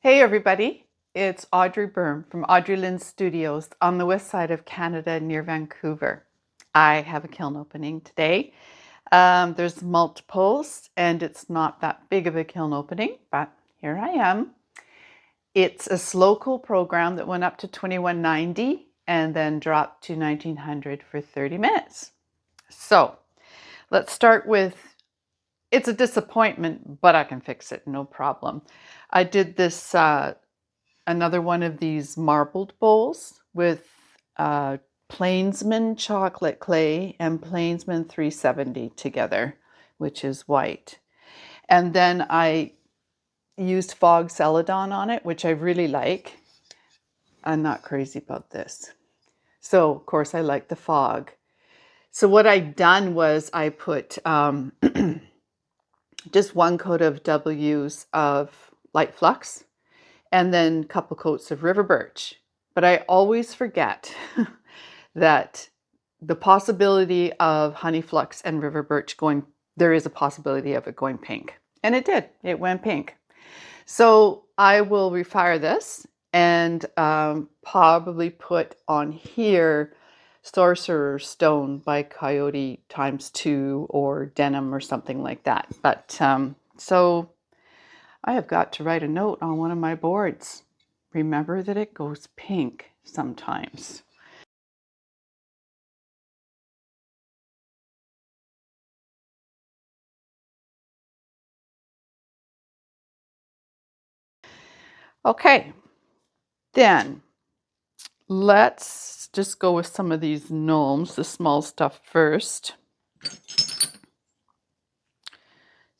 Hey everybody, it's Audrey from audreylynnstudiios on the west side of Canada near Vancouver. I have a kiln opening today. There's multiples and it's not that big of a kiln opening, but here I am. It's a slow cool program that went up to 2190 and then dropped to 1900 for 30 minutes. So let's start with, it's a disappointment, but I can fix it, no problem. I did this another one of these marbled bowls with Plainsman chocolate clay and Plainsman 370 together, which is white. And then I used fog Celadon on it, which I really like. I'm not crazy about this. So, of course, I like the fog. So what I done was I put just one coat of W's of light flux and then a couple coats of river birch. But I always forget that the possibility of honey flux and river birch going, there is a possibility of it going pink. And it did, it went pink. So I will refire this and probably put on here Sorcerer's Stone by Coyote ×2 or Denim or something like that. But so I have got to write a note on one of my boards. Remember that it goes pink sometimes. Okay, then let's just go with some of these gnomes, the small stuff first.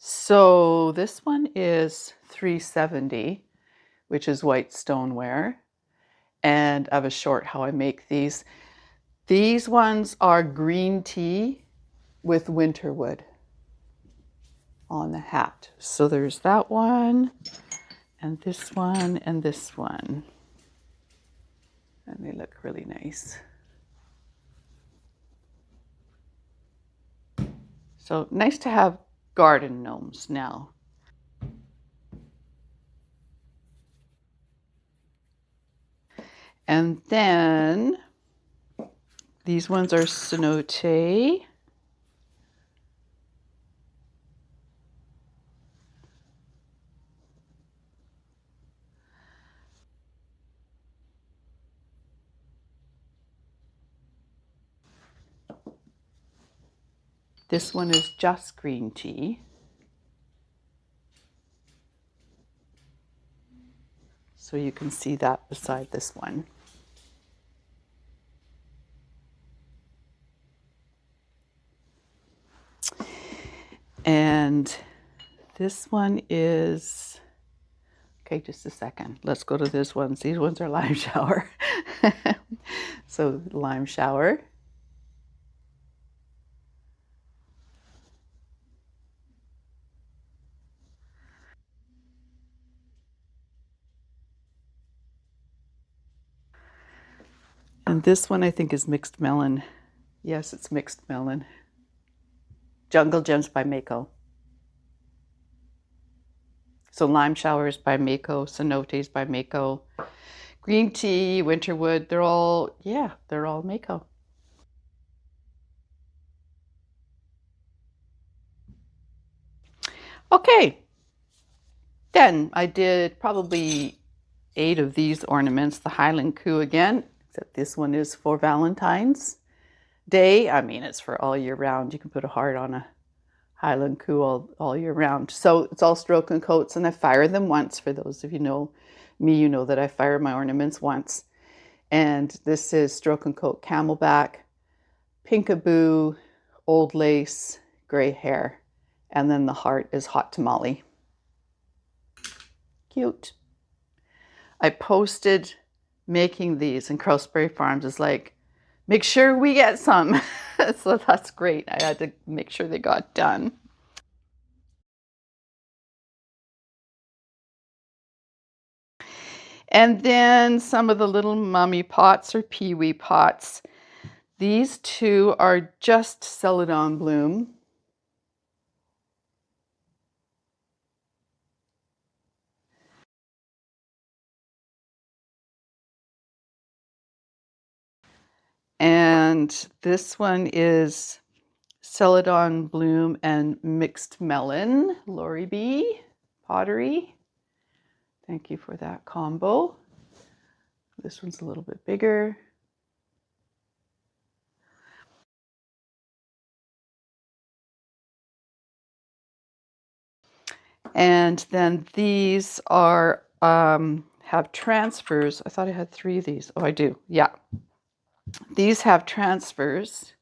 So this one is 370, which is white stoneware. And I have a short how I make these. These ones are green tea with winterwood on the hat. So there's that one, and this one, and this one. And they look really nice. So nice to have garden gnomes now. And then these ones are cenote. This one is just green tea. So you can see that beside this one. And this one is, okay, just a second. Let's go to this one. These ones are lime shower. So lime shower. And this one I think is mixed melon. Yes, it's mixed melon. Jungle Gems by Mako. So lime showers by Mako, cenotes by Mako, green tea, winterwood, they're all, yeah, they're all Mako. Okay, then I did probably 8 of these ornaments, the Highland coup again, except this one is for Valentine's Day. I mean, it's for all year round. You can put a heart on a Highland coup all year round. So it's all stroke and coats, and I fire them once. For those of you know me, you know that I fire my ornaments once. And this is stroke and coat camelback, pinkaboo, old lace, gray hair. And then the heart is hot tamale. Cute. I posted making these, and Crowsbury Farms is like, make sure we get some. So that's great. I had to make sure they got done. And then some of the little mummy pots or peewee pots. These two are just Celadon bloom. And this one is Celadon Bloom and Mixed Melon, Lori B. Pottery. Thank you for that combo. This one's a little bit bigger. And then these are have transfers. I thought I had 3 of these. Oh, I do. Yeah. These have transfers.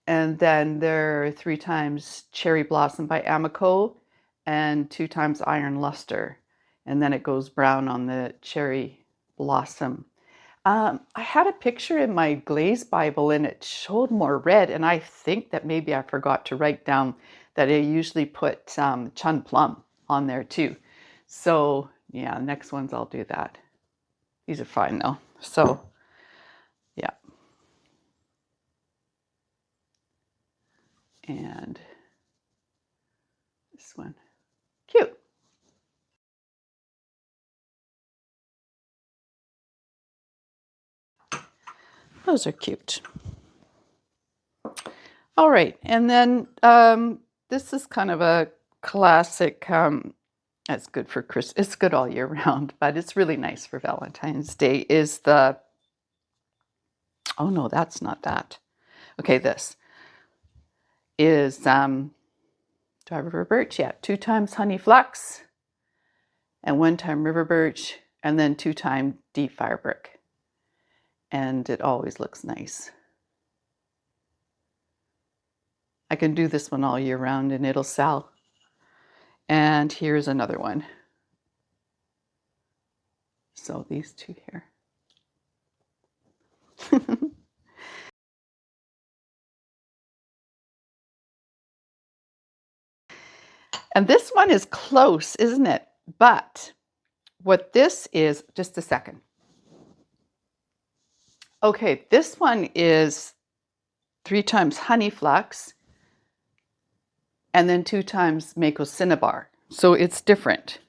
And then there are 3 times Cherry Blossom by Amico and 2 times Iron Luster. And then it goes brown on the Cherry Blossom. I had a picture in my glaze Bible and it showed more red. And I think that maybe I forgot to write down that I usually put Chun Plum on there too. So yeah, next ones I'll do that. These are fine though. So yeah. And this one, cute. Those are cute. All right, and then this is kind of a classic. It's good for Christmas. It's good all year round, but it's really nice for Valentine's Day. Is the oh no, that's not that. Okay, this is do I have river birch? Yeah, 2 times honey flux, and 1 time river birch, and then 2 time deep fire brick, and it always looks nice. I can do this one all year round and it'll sell. And here's another one. So these 2 here. And this one is close, isn't it? But what this is, just a second. Okay, this one is 3 times honey flux and then 2 times Mako cinnabar. So it's different.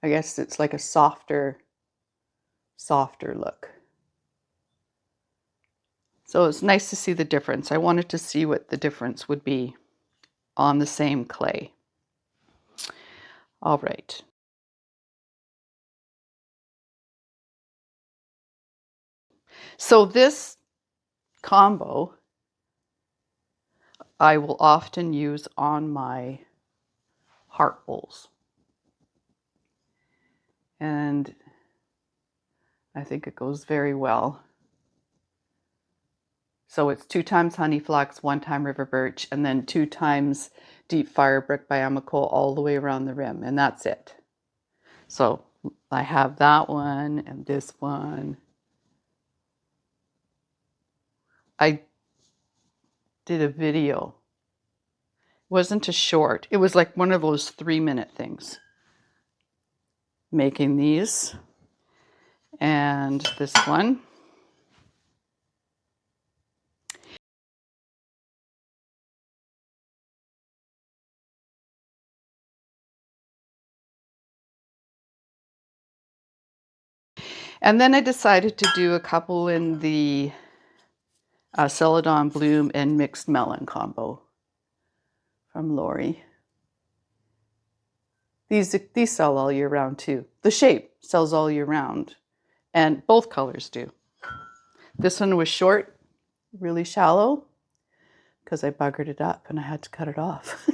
I guess it's like a softer look. So it's nice to see the difference. I wanted to see what the difference would be on the same clay. All right. So this combo I will often use on my heart bowls. And I think it goes very well. So it's 2 times honey flux, 1 time river birch, and then 2 times deep fire brick by Amico all the way around the rim, and that's it. So I have that one and this one. I did a video. It wasn't a short. It was like one of those 3-minute things. Making these. And this one. And then I decided to do a couple in the Celadon Bloom and Mixed Melon combo from Lori. These sell all year round too. The shape sells all year round, and both colors do. This one was short, really shallow, because I buggered it up and I had to cut it off.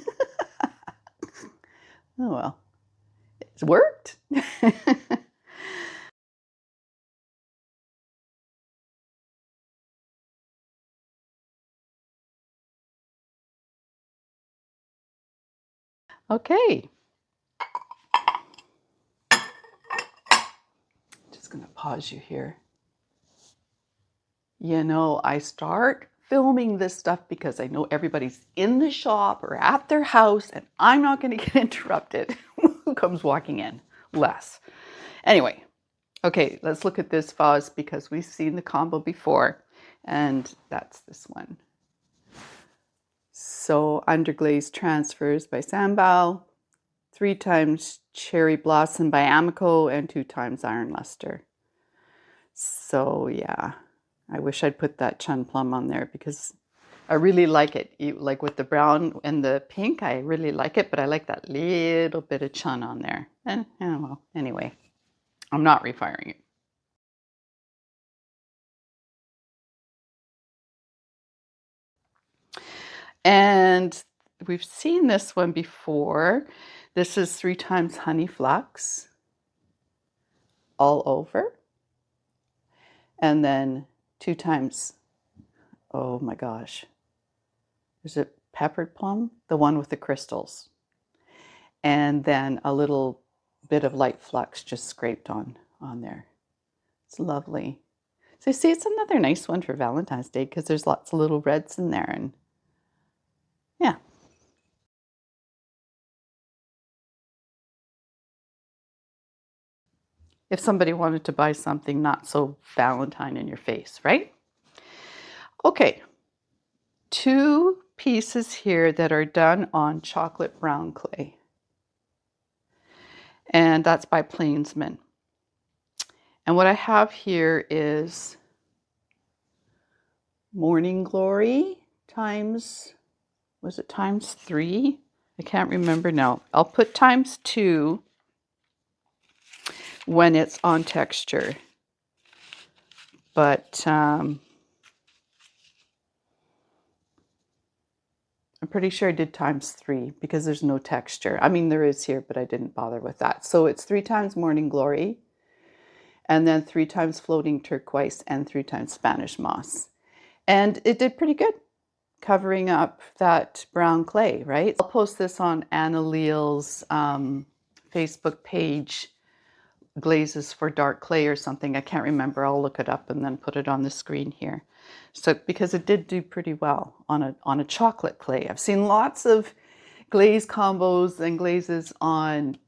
Oh well, it's worked. Okay. Just gonna pause you here. You know, I start filming this stuff because I know everybody's in the shop or at their house and I'm not going to get interrupted. Who comes walking in? Less. Anyway, okay, let's look at this vase because we've seen the combo before, and that's this one. So Underglaze Transfers by Sambal, 3 times cherry blossom by Amico, and 2 times iron luster. So yeah, I wish I'd put that chun plum on there because I really like it. Like with the brown and the pink, I really like it, but I like that little bit of chun on there. And well, anyway, I'm not refiring it. And we've seen this one before. This is 3 times honey flux all over. And then 2 times, oh my gosh, is it peppered plum? The one with the crystals. And then a little bit of light flux just scraped on there. It's lovely. So you see, it's another nice one for Valentine's Day because there's lots of little reds in there. And yeah. If somebody wanted to buy something not so Valentine in your face, right? Okay. 2 pieces here that are done on chocolate brown clay. And that's by Plainsman. And what I have here is Morning Glory times, was it times 3? I can't remember now. I'll put times 2 when it's on texture. But I'm pretty sure I did times 3 because there's no texture. I mean, there is here, but I didn't bother with that. So it's 3 times Morning Glory, and then 3 times Floating Turquoise, and 3 times Spanish Moss. And it did pretty good covering up that brown clay, right? I'll post this on Anna Leal's Facebook page, Glazes for Dark Clay or something. I can't remember. I'll look it up and then put it on the screen here. So because it did do pretty well on a chocolate clay. I've seen lots of glaze combos and glazes on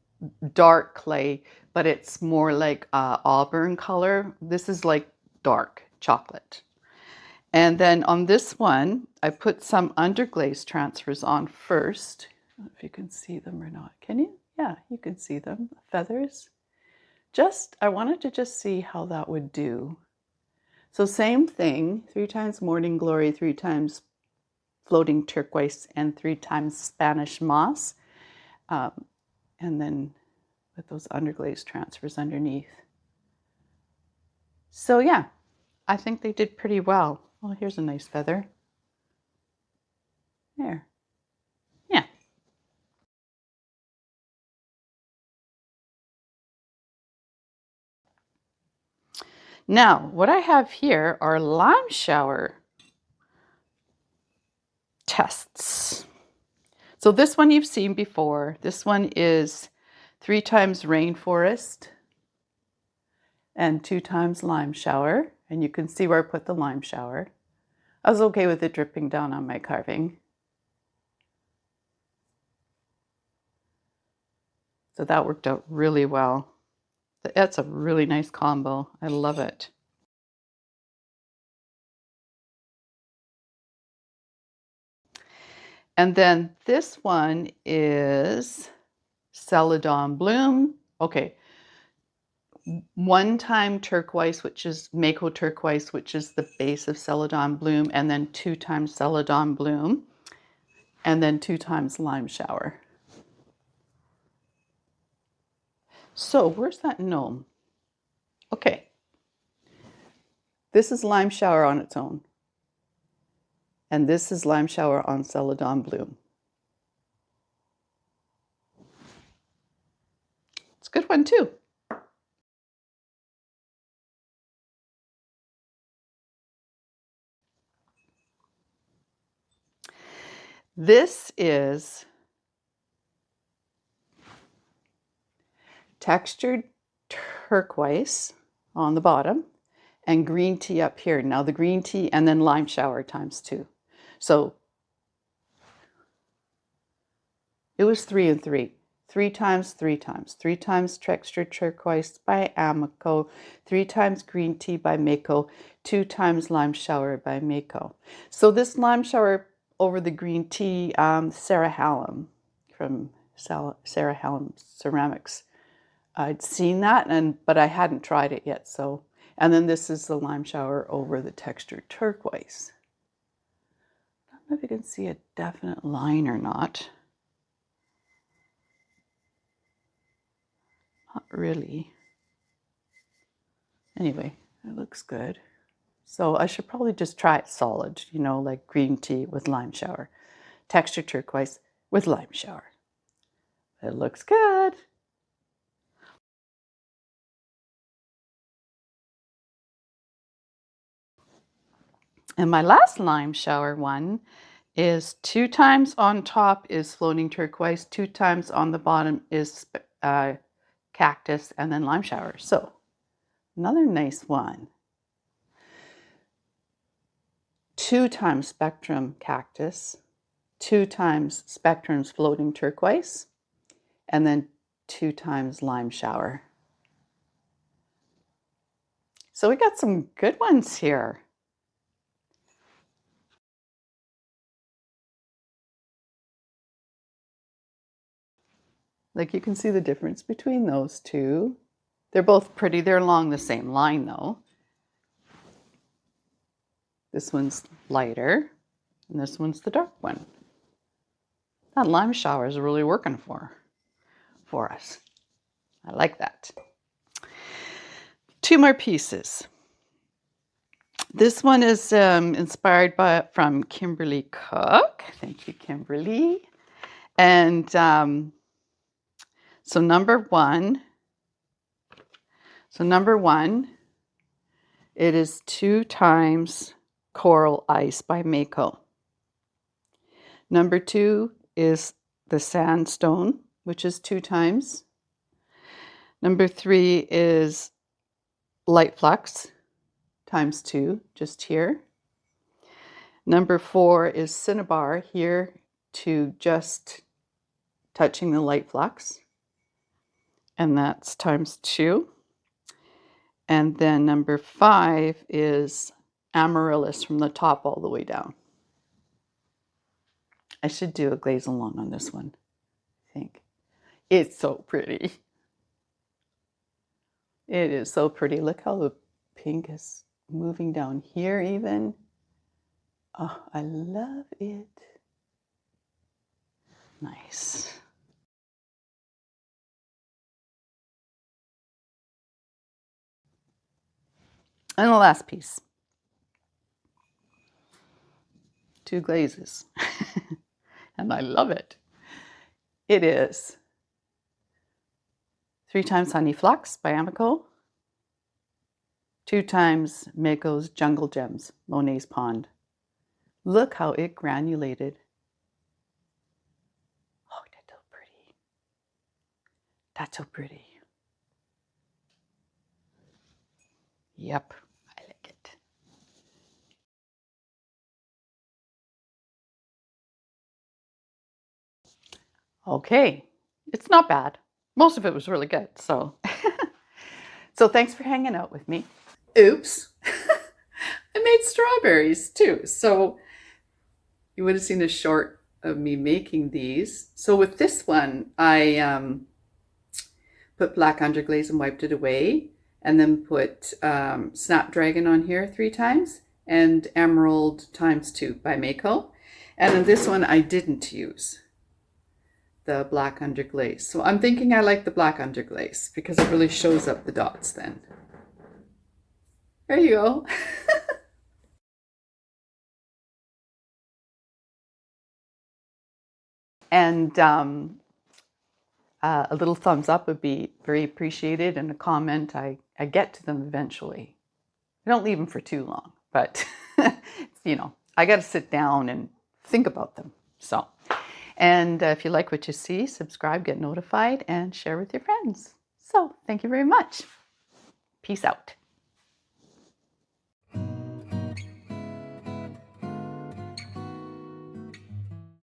dark clay, but it's more like auburn color. This is like dark chocolate. And then on this one, I put some underglaze transfers on first. I don't know if you can see them or not. Can you? Yeah, you can see them. Feathers. I wanted to just see how that would do. So same thing, 3 times Morning Glory, 3 times Floating Turquoise, and 3 times Spanish Moss. And then with those underglaze transfers underneath. So yeah, I think they did pretty well. Oh, here's a nice feather. There. Yeah. Now, what I have here are lime shower tests. So this one you've seen before. This one is 3 times rainforest and 2 times lime shower. And you can see where I put the lime shower. I was okay with it dripping down on my carving. So that worked out really well. That's a really nice combo. I love it. And then this one is Celadon Bloom. Okay. 1 time turquoise, which is Mako turquoise, which is the base of Celadon Bloom, and then 2 times Celadon Bloom, and then 2 times lime shower. So where's that gnome? Okay. This is lime shower on its own. And this is lime shower on Celadon Bloom. It's a good one too. This is textured turquoise on the bottom and green tea up here. Now the green tea and then lime shower times 2. So it was 3 and 3. 3 times, 3 times. 3 times textured turquoise by Amico. 3 times green tea by Mako. 2 times lime shower by Mako. So this lime shower over the green tea, Sarah Hallam from Sarah Helm Ceramics. I'd seen that, but I hadn't tried it yet. So, and then this is the lime shower over the textured turquoise. I don't know if you can see a definite line or not. Not really. Anyway, it looks good. So I should probably just try it solid, you know, like green tea with lime shower. Textured turquoise with lime shower. It looks good. And my last lime shower one is 2 times on top is floating turquoise, 2 times on the bottom is cactus, and then lime shower. So another nice one. 2 times spectrum cactus, 2 times spectrum's floating turquoise, and then 2 times lime shower. So we got some good ones here. Like you can see the difference between those two. They're both pretty. They're along the same line though. This one's lighter and this one's the dark one. That lime shower is really working for us. I like that. 2 more pieces. This one is inspired from Kimberly Cook. Thank you, Kimberly. And so number one, it is 2 times Coral Ice by Mako. Number 2 is the Sandstone, which is 2 times. Number 3 is Light Flux, times 2, just here. Number 4 is Cinnabar, here to just touching the light flux, and that's times 2. And then number 5 is Amaryllis from the top all the way down. I should do a glaze along on this one, I think. It's so pretty. It is so pretty. Look how the pink is moving down here even. Oh, I love it. Nice. And the last piece. 2 glazes. And I love it. It is 3 times Honey Flux by Amico, 2 times Mako's Jungle Gems, Monet's Pond. Look how it granulated. Oh, that's so pretty. That's so pretty. Yep, I like it. Okay, it's not bad. Most of it was really good, so. So thanks for hanging out with me. Oops, I made strawberries too. So you would have seen a short of me making these. So with this one, I put black underglaze and wiped it away, and then put Snapdragon on here 3 times, and Emerald times 2 by Mako. And then this one I didn't use the black underglaze. So I'm thinking I like the black underglaze because it really shows up the dots then. There you go. And a little thumbs up would be very appreciated, and a comment. I get to them eventually. I don't leave them for too long, but you know, I got to sit down and think about them. So, and if you like what you see, subscribe, get notified, and share with your friends. So thank you very much. Peace out.